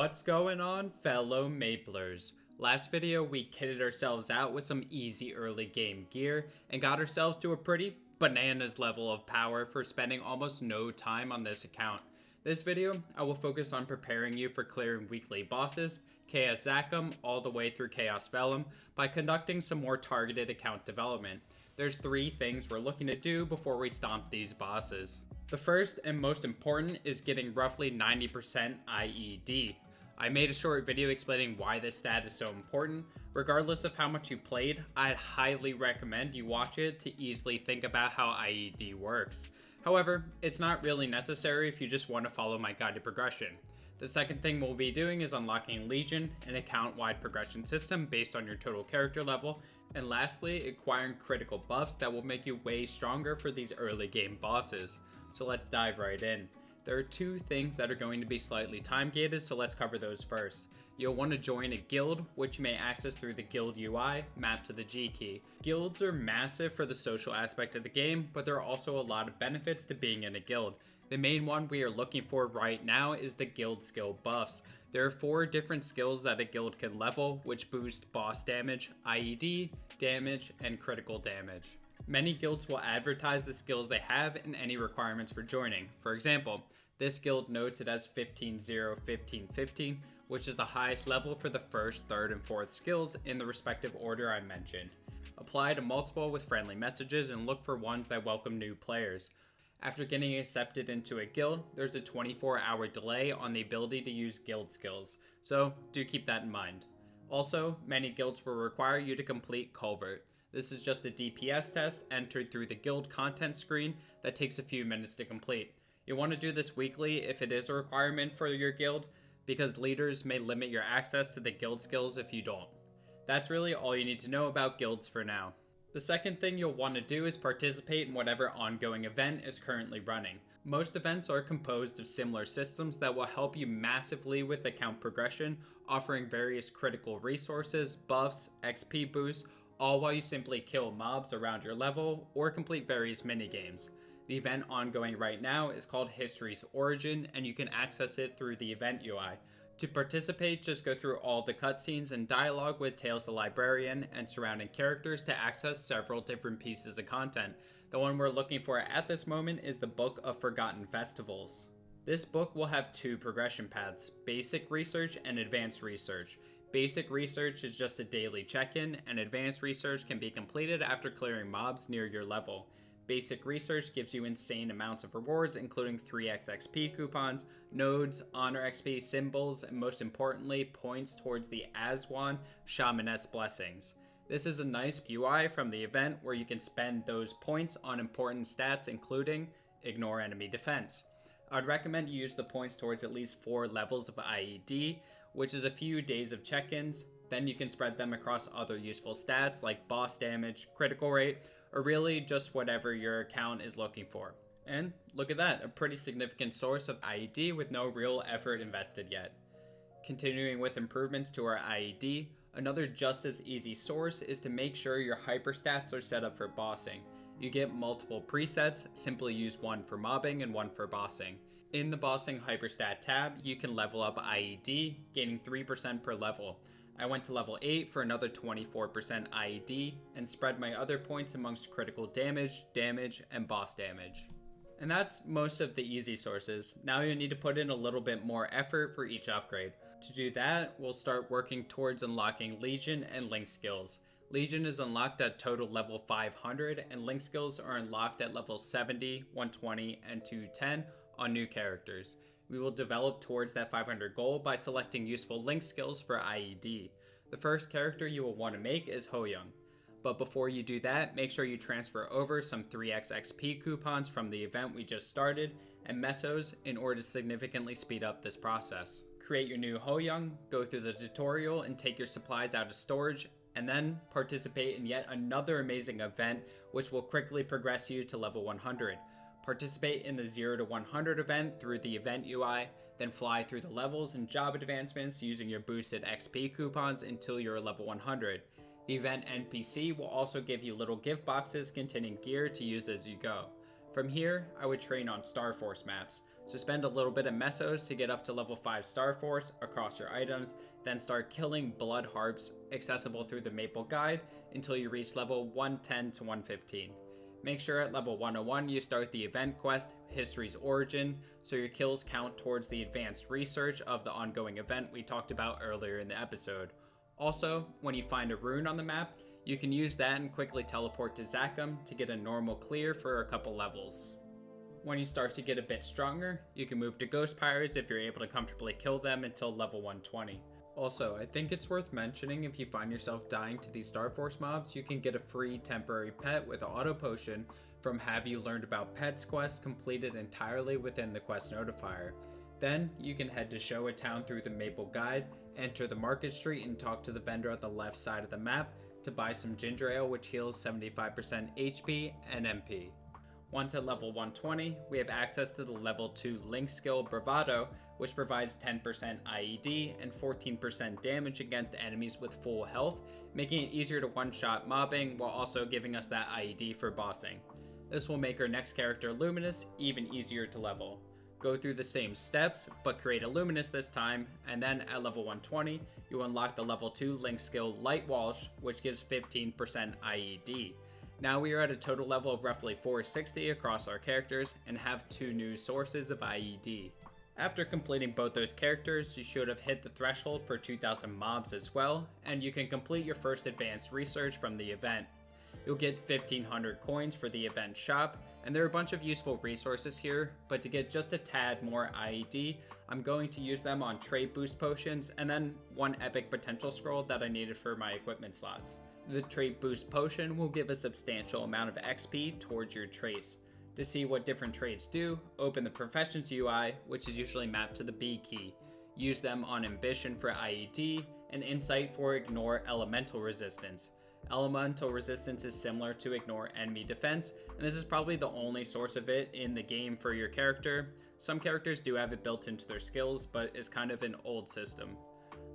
What's going on, fellow Maplers? Last video we kitted ourselves out with some easy early game gear and got ourselves to a pretty bananas level of power for spending almost no time on this account. This video, I will focus on preparing you for clearing weekly bosses, Chaos Zakum, all the way through Chaos Vellum by conducting some more targeted account development. There's 3 things we're looking to do before we stomp these bosses. The first and most important is getting roughly 90% IED. I made a short video explaining why this stat is so important. Regardless of how much you played, I'd highly recommend you watch it to easily think about how IED works. However, it's not really necessary if you just want to follow my guided progression. The second thing we'll be doing is unlocking Legion, an account-wide progression system based on your total character level, and lastly, acquiring critical buffs that will make you way stronger for these early game bosses. So let's dive right in. There are 2 things that are going to be slightly time gated, so let's cover those first. You'll want to join a guild, which you may access through the guild UI mapped to the G key. Guilds are massive for the social aspect of the game, but there are also a lot of benefits to being in a guild. The main one we are looking for right now is the guild skill buffs. There are 4 different skills that a guild can level, which boost boss damage, IED, damage, and critical damage. Many guilds will advertise the skills they have and any requirements for joining. For example, this guild notes it has 15-0-15-15, which is the highest level for the 1st, 3rd, and 4th skills in the respective order I mentioned. Apply to multiple with friendly messages and look for ones that welcome new players. After getting accepted into a guild, there's a 24-hour delay on the ability to use guild skills, so do keep that in mind. Also, many guilds will require you to complete Culvert. This is just a DPS test entered through the guild content screen that takes a few minutes to complete. You'll want to do this weekly if it is a requirement for your guild, because leaders may limit your access to the guild skills if you don't. That's really all you need to know about guilds for now. The second thing you'll want to do is participate in whatever ongoing event is currently running. Most events are composed of similar systems that will help you massively with account progression, offering various critical resources, buffs, XP boosts, all while you simply kill mobs around your level or complete various minigames. The event ongoing right now is called History's Origin, and you can access it through the event UI. To participate, just go through all the cutscenes and dialogue with Tails the Librarian and surrounding characters to access several different pieces of content. The one we're looking for at this moment is the Book of Forgotten Festivals. This book will have 2 progression paths, Basic Research and Advanced Research. Basic Research is just a daily check-in, and Advanced Research can be completed after clearing mobs near your level. Basic Research gives you insane amounts of rewards, including 3x XP coupons, nodes, honor XP symbols, and most importantly, points towards the Aswan Shamaness blessings. This is a nice UI from the event where you can spend those points on important stats, including Ignore Enemy Defense. I'd recommend you use the points towards at least 4 levels of IED, which is a few days of check-ins. Then you can spread them across other useful stats like boss damage, critical rate, or really just whatever your account is looking for. And look at that, a pretty significant source of IED with no real effort invested yet. Continuing with improvements to our IED, another just as easy source is to make sure your hyperstats are set up for bossing. You get multiple presets, simply use one for mobbing and one for bossing. In the bossing hyperstat tab, you can level up IED, gaining 3% per level. I went to level 8 for another 24% IED, and spread my other points amongst critical damage, and boss damage. And that's most of the easy sources. Now you need to put in a little bit more effort for each upgrade. To do that, we'll start working towards unlocking Legion and Link skills. Legion is unlocked at total level 500, and Link skills are unlocked at level 70, 120, and 210 on new characters. We will develop towards that 500 goal by selecting useful Link skills for IED. The first character you will want to make is Ho-Young. But before you do that, make sure you transfer over some 3x XP coupons from the event we just started and Mesos in order to significantly speed up this process. Create your new Ho-Young, go through the tutorial and take your supplies out of storage, and then participate in yet another amazing event which will quickly progress you to level 100. Participate in the 0 to 100 event through the event UI, then fly through the levels and job advancements using your boosted XP coupons until you're level 100. The event NPC will also give you little gift boxes containing gear to use as you go. From here, I would train on Star Force maps. So spend a little bit of mesos to get up to level 5 Star Force across your items, then start killing blood harps accessible through the Maple Guide until you reach level 110 to 115. Make sure at level 101 you start the event quest, History's Origin, so your kills count towards the advanced research of the ongoing event we talked about earlier in the episode. Also, when you find a rune on the map, you can use that and quickly teleport to Zakum to get a normal clear for a couple levels. When you start to get a bit stronger, you can move to Ghost Pirates if you're able to comfortably kill them until level 120. Also, I think it's worth mentioning if you find yourself dying to these Star Force mobs, you can get a free temporary pet with an auto potion from Have You Learned About Pets quest completed entirely within the quest notifier. Then, you can head to Show a Town through the Maple Guide, enter the Market Street and talk to the vendor at the left side of the map to buy some ginger ale which heals 75% HP and MP. Once at level 120, we have access to the level 2 Link skill Bravado, which provides 10% IED and 14% damage against enemies with full health, making it easier to one-shot mobbing while also giving us that IED for bossing. This will make our next character Luminous even easier to level. Go through the same steps, but create a Luminous this time, and then at level 120, you unlock the level 2 Link skill Light Walsh, which gives 15% IED. Now we are at a total level of roughly 460 across our characters and have 2 new sources of IED. After completing both those characters, you should have hit the threshold for 2000 mobs as well, and you can complete your first advanced research from the event. You'll get 1500 coins for the event shop, and there are a bunch of useful resources here, but to get just a tad more IED, I'm going to use them on trait boost potions and then one epic potential scroll that I needed for my equipment slots. The trait boost potion will give a substantial amount of XP towards your traits. To see what different traits do, open the Professions UI, which is usually mapped to the B key. Use them on Ambition for IED, and Insight for Ignore Elemental Resistance. Elemental Resistance is similar to Ignore Enemy Defense, and this is probably the only source of it in the game for your character. Some characters do have it built into their skills, but it's kind of an old system.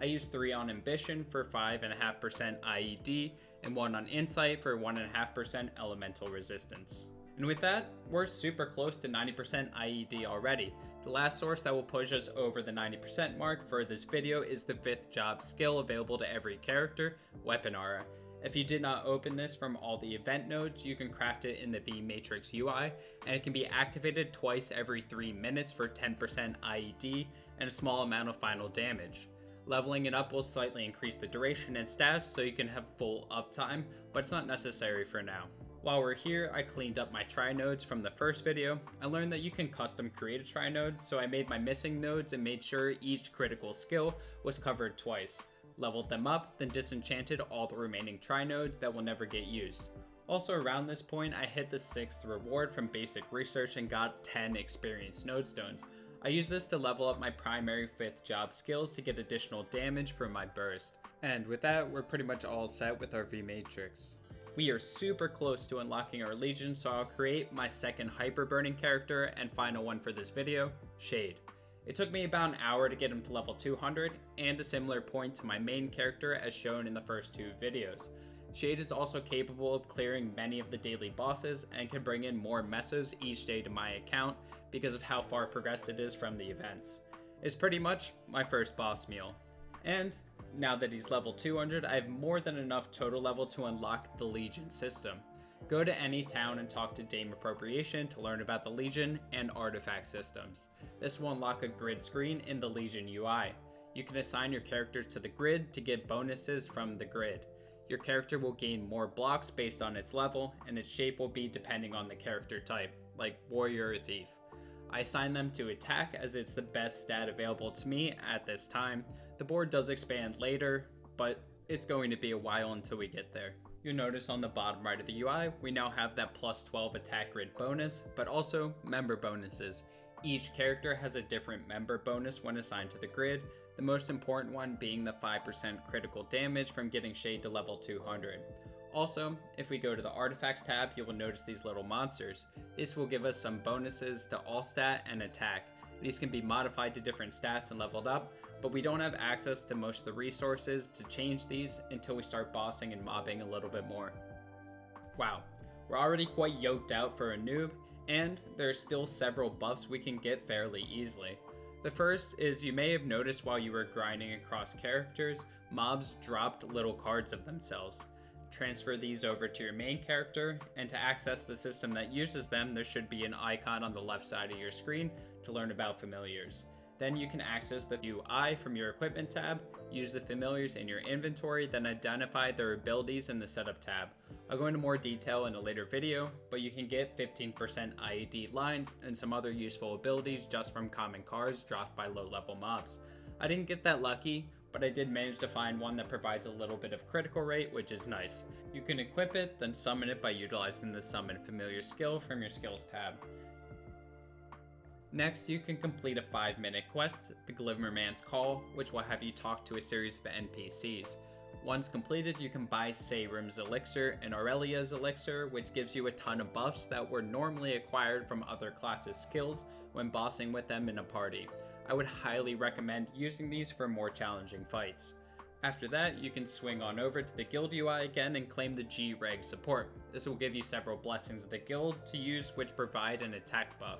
I use 3 on Ambition for 5.5% IED, and 1 on Insight for 1.5% Elemental Resistance. And with that, we're super close to 90% IED already. The last source that will push us over the 90% mark for this video is the 5th job skill available to every character, Weapon Aura. If you did not open this from all the event nodes, you can craft it in the V-Matrix UI, and it can be activated twice every 3 minutes for 10% IED and a small amount of final damage. Leveling it up will slightly increase the duration and stats so you can have full uptime, but it's not necessary for now. While we're here, I cleaned up my tri-nodes from the first video. I learned that you can custom create a tri-node, so I made my missing nodes and made sure each critical skill was covered twice. Leveled them up, then disenchanted all the remaining tri-nodes that will never get used. Also around this point, I hit the 6th reward from basic research and got 10 experienced node stones. I use this to level up my primary 5th job skills to get additional damage from my burst. And with that, we're pretty much all set with our V-Matrix. We are super close to unlocking our Legion, so I'll create my second hyper burning character and final one for this video, Shade. It took me about an hour to get him to level 200, and a similar point to my main character as shown in the first 2 videos. Shade is also capable of clearing many of the daily bosses and can bring in more mesos each day to my account because of how far progressed it is from the events. It's pretty much my first boss meal. And now that he's level 200, I have more than enough total level to unlock the Legion system. Go to any town and talk to Dame Appropriation to learn about the Legion and artifact systems. This will unlock a grid screen in the Legion UI. You can assign your characters to the grid to get bonuses from the grid. Your character will gain more blocks based on its level, and its shape will be depending on the character type, like Warrior or Thief. I assign them to attack as it's the best stat available to me at this time. The board does expand later, but it's going to be a while until we get there. You'll notice on the bottom right of the UI, we now have that plus 12 attack grid bonus, but also member bonuses. Each character has a different member bonus when assigned to the grid, the most important one being the 5% critical damage from getting Shade to level 200. Also, if we go to the Artifacts tab, you will notice these little monsters. This will give us some bonuses to all stat and attack. These can be modified to different stats and leveled up, but we don't have access to most of the resources to change these until we start bossing and mobbing a little bit more. Wow, we're already quite yoked out for a noob, And there are still several buffs we can get fairly easily. The first is you may have noticed while you were grinding across characters, mobs dropped little cards of themselves. Transfer these over to your main character, and to access the system that uses them, there should be an icon on the left side of your screen to learn about familiars. Then you can access the UI from your equipment tab, use the familiars in your inventory, then identify their abilities in the setup tab. I'll go into more detail in a later video, but you can get 15% IED lines and some other useful abilities just from common cards dropped by low level mobs. I didn't get that lucky, but I did manage to find one that provides a little bit of critical rate, which is nice. You can equip it, then summon it by utilizing the Summon Familiar skill from your Skills tab. Next, you can complete a 5-minute quest, the Glimmerman's Call, which will have you talk to a series of NPCs. Once completed, you can buy Sayrum's Elixir and Aurelia's Elixir, which gives you a ton of buffs that were normally acquired from other classes' skills when bossing with them in a party. I would highly recommend using these for more challenging fights. After that, you can swing on over to the guild UI again and claim the G-Reg support. This will give you several blessings of the guild to use, which provide an attack buff.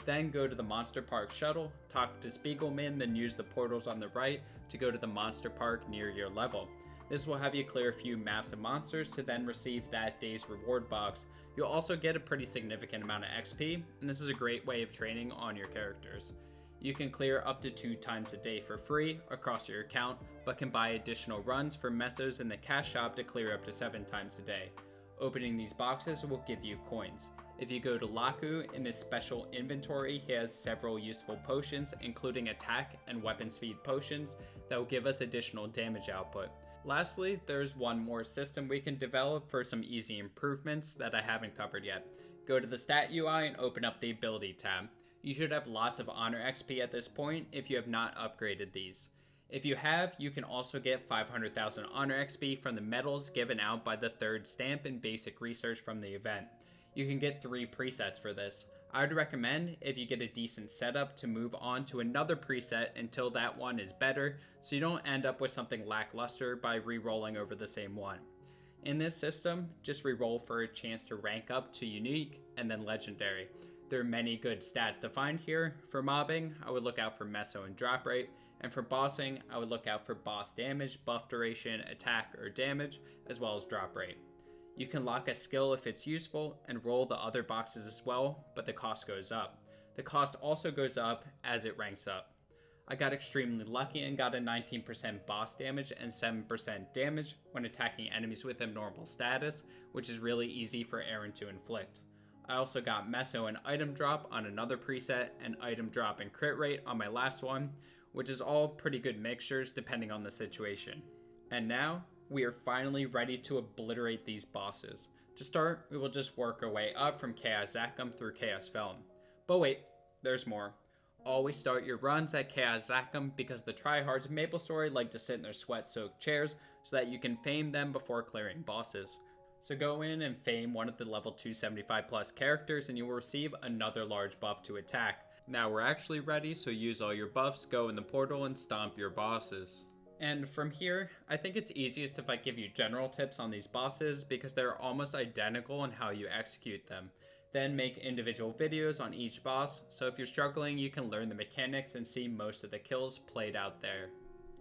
Then go to the Monster Park shuttle, talk to Spiegelman, then use the portals on the right to go to the Monster Park near your level. This will have you clear a few maps of monsters to then receive that day's reward box. You'll also get a pretty significant amount of XP, and this is a great way of training on your characters. You can clear up to 2 times a day for free across your account, but can buy additional runs for mesos in the cash shop to clear up to 7 times a day. Opening these boxes will give you coins. If you go to Laku, in his special inventory, he has several useful potions, including attack and weapon speed potions, that will give us additional damage output. Lastly, there's one more system we can develop for some easy improvements that I haven't covered yet. Go to the Stat UI and open up the Ability tab. You should have lots of Honor XP at this point if you have not upgraded these. If you have, you can also get 500,000 Honor XP from the medals given out by the 3rd stamp in Basic Research from the event. You can get 3 presets for this. I would recommend, if you get a decent setup, to move on to another preset until that one is better, so you don't end up with something lackluster by re-rolling over the same one. In this system, just re-roll for a chance to rank up to Unique and then Legendary. There are many good stats to find here. For mobbing, I would look out for meso and drop rate, and for bossing, I would look out for boss damage, buff duration, attack, or damage, as well as drop rate. You can lock a skill if it's useful and roll the other boxes as well, but the cost goes up. The cost also goes up as it ranks up. I got extremely lucky and got a 19% boss damage and 7% damage when attacking enemies with abnormal status, which is really easy for Aran to inflict. I also got meso and item drop on another preset, and item drop and crit rate on my last one, which is all pretty good mixtures depending on the situation. And now, we are finally ready to obliterate these bosses. To start, we will just work our way up from Chaos Zakum through Chaos Vellum. But wait, there's more. Always start your runs at Chaos Zakum because the tryhards of MapleStory like to sit in their sweat-soaked chairs so that you can fame them before clearing bosses. So go in and fame one of the level 275 plus characters and you will receive another large buff to attack. Now we're actually ready, so use all your buffs, go in the portal, and stomp your bosses. And from here, I think it's easiest if I give you general tips on these bosses because they're almost identical in how you execute them. Then make individual videos on each boss, so if you're struggling, you can learn the mechanics and see most of the kills played out there.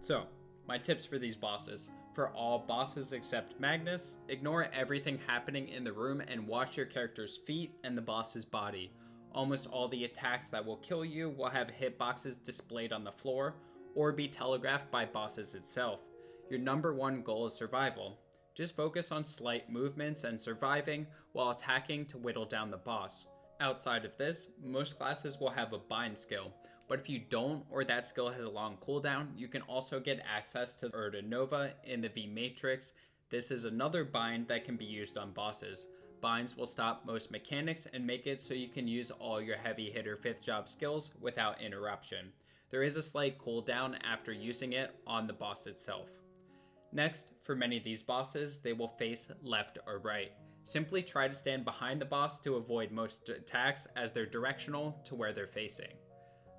So, my tips for these bosses. For all bosses except Magnus, ignore everything happening in the room and watch your character's feet and the boss's body. Almost all the attacks that will kill you will have hitboxes displayed on the floor, or be telegraphed by bosses itself. Your number one goal is survival. Just focus on slight movements and surviving while attacking to whittle down the boss. Outside of this, most classes will have a bind skill, but if you don't or that skill has a long cooldown, you can also get access to Urda Nova in the V Matrix. This is another bind that can be used on bosses. Binds will stop most mechanics and make it so you can use all your heavy hitter 5th job skills without interruption. There is a slight cooldown after using it on the boss itself. Next, for many of these bosses, they will face left or right. Simply try to stand behind the boss to avoid most attacks as they're directional to where they're facing.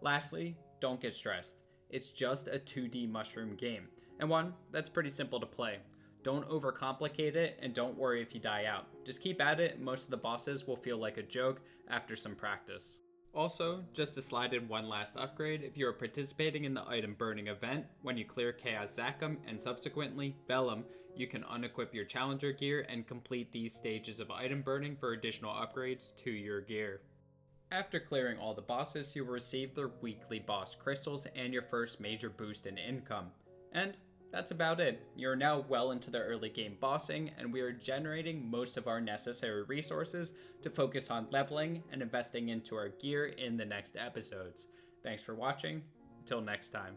Lastly, don't get stressed. It's just a 2D mushroom game, and one that's pretty simple to play. Don't overcomplicate it, and don't worry if you die out. Just keep at it, most of the bosses will feel like a joke after some practice. Also, just to slide in one last upgrade, if you are participating in the item burning event, when you clear Chaos Zakum and subsequently Vellum, you can unequip your challenger gear and complete these stages of item burning for additional upgrades to your gear. After clearing all the bosses, you will receive the weekly boss crystals and your first major boost in income. And that's about it. You're now well into the early game bossing, and we are generating most of our necessary resources to focus on leveling and investing into our gear in the next episodes. Thanks for watching. Until next time.